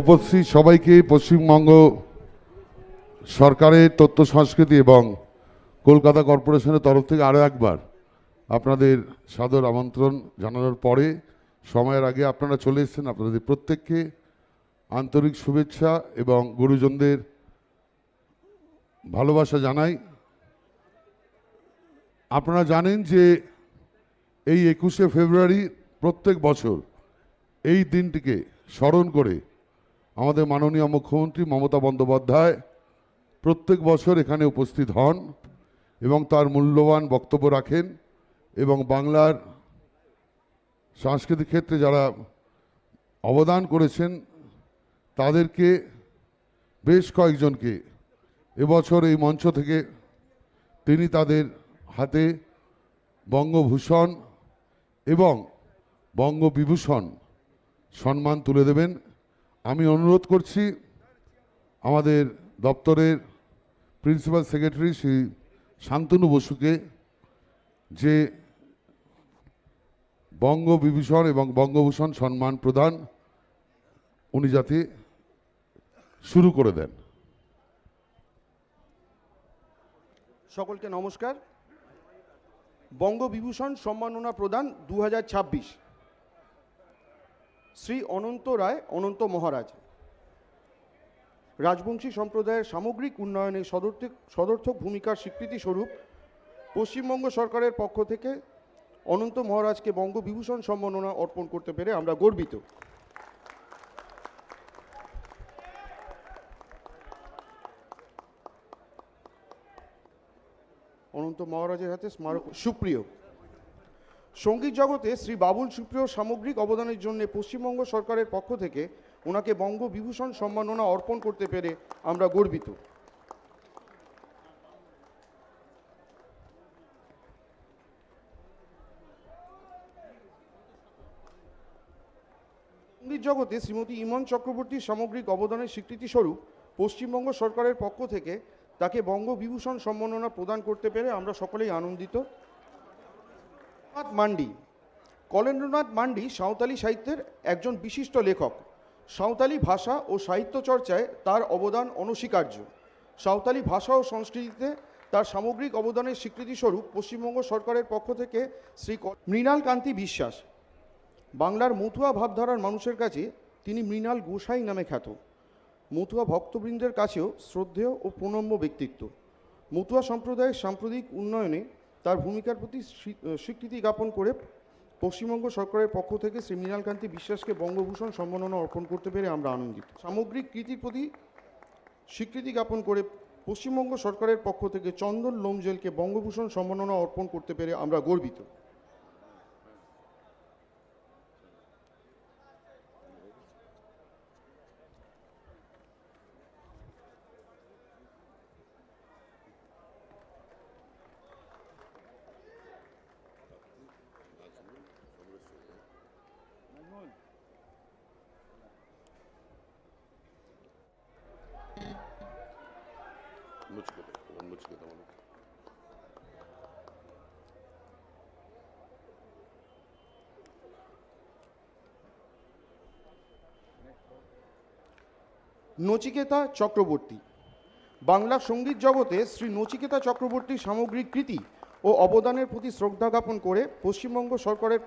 উপস্থিত সবাইকে পশ্চিমবঙ্গ সরকারের তথ্য সংস্কৃতি এবং কলকাতা কর্পোরেশনের তরফ থেকে আরও একবার আপনাদের সাদর আমন্ত্রণ জানানোর পরে সময়ের আগে আপনারা চলে এসেছেন। আপনাদের প্রত্যেককে আন্তরিক শুভেচ্ছা এবং গুরুজনদের ভালোবাসা জানাই। আপনারা জানেন যে এই 21শে ফেব্রুয়ারি প্রত্যেক বছর এই দিনটিকে স্মরণ করে আমাদের মাননীয় মুখ্যমন্ত্রী মমতা বন্দ্যোপাধ্যায় প্রত্যেক বছর এখানে উপস্থিত হন এবং তার মূল্যবান বক্তব্য রাখেন এবং বাংলার সাংস্কৃতিক ক্ষেত্রে যারা অবদান করেছেন তাদেরকে বেশ কয়েকজনকে এবছর এই মঞ্চ থেকে তিনি তাদের হাতে বঙ্গভূষণ এবং বঙ্গবিভূষণ সম্মান তুলে দেবেন। আমি অনুরোধ করছি আমাদের দপ্তরের প্রিন্সিপাল সেক্রেটারি শ্রী শান্তনু বসুকে যে বঙ্গবিভূষণ এবং বঙ্গভূষণ সম্মান প্রদান উনি যাতে শুরু করে দেন। সকলকে নমস্কার। বঙ্গবিভূষণ সম্মাননা প্রদান 2026 শ্রী অনন্ত রায় অনন্ত মহারাজ। রাজবংশী সম্প্রদায়ের সামগ্রিক উন্নয়নে সদর্থক ভূমিকার স্বীকৃতি স্বরূপ পশ্চিমবঙ্গ সরকারের পক্ষ থেকে অনন্ত মহারাজকে বঙ্গবিভূষণ সম্মাননা অর্পণ করতে পেরে আমরা গর্বিত। অনন্ত মহারাজের হাতে স্মারক। সুপ্রিয় সঙ্গীত জগতে শ্রী বাবুল সুপ্রিয় সামগ্রিক অবদানের জন্য পশ্চিমবঙ্গ সরকারের পক্ষ থেকে ওনাকে বঙ্গবিভূষণ সম্মাননা অর্পণ করতে পেরে আমরা গর্বিত। সঙ্গীত জগতে শ্রীমতী ইমন চক্রবর্তীর সামগ্রিক অবদানের স্বীকৃতি স্বরূপ পশ্চিমবঙ্গ সরকারের পক্ষ থেকে তাকে বঙ্গবিভূষণ সম্মাননা প্রদান করতে পেরে আমরা সকলেই আনন্দিত। মান্ডি কলেন্দ্রনাথ মান্ডি সাঁওতালি সাহিত্যের একজন বিশিষ্ট লেখক। সাঁওতালি ভাষা ও সাহিত্য চর্চায় তার অবদান অনস্বীকার্য। সাঁওতালি ভাষা ও সংস্কৃতিতে তার সামগ্রিক অবদানের স্বীকৃতিস্বরূপ পশ্চিমবঙ্গ সরকারের পক্ষ থেকে শ্রী মৃণাল কান্তি বিশ্বাস। বাংলার মতুয়া ভাবধারার মানুষের কাছে তিনি মৃণাল গোসাই নামে খ্যাত। মতুয়া ভক্তবৃন্দের কাছেও শ্রদ্ধেয় ও প্রণম্য ব্যক্তিত্ব। মতুয়া সম্প্রদায়ের সাম্প্রতিক উন্নয়নে তার ভূমিকার প্রতি স্বীকৃতি জ্ঞাপন করে পশ্চিমবঙ্গ সরকারের পক্ষ থেকে শ্রী মৃণালকান্তি বিশ্বাসকে বঙ্গভূষণ সম্মাননা অর্পণ করতে পেরে আমরা আনন্দিত। সামগ্রিক কৃতির প্রতি স্বীকৃতি জ্ঞাপন করে পশ্চিমবঙ্গ সরকারের পক্ষ থেকে চন্দন লোমজেলকে বঙ্গভূষণ সম্মাননা অর্পণ করতে পেরে আমরা গর্বিত। নচিকেতা চক্রবর্তী বাংলা সঙ্গীত জগতে শ্রী নচিকেতা চক্রবর্তীর সামগ্রিক কৃতি ও অবদানের প্রতি শ্রদ্ধা জ্ঞাপন করে পশ্চিমবঙ্গ সরকারের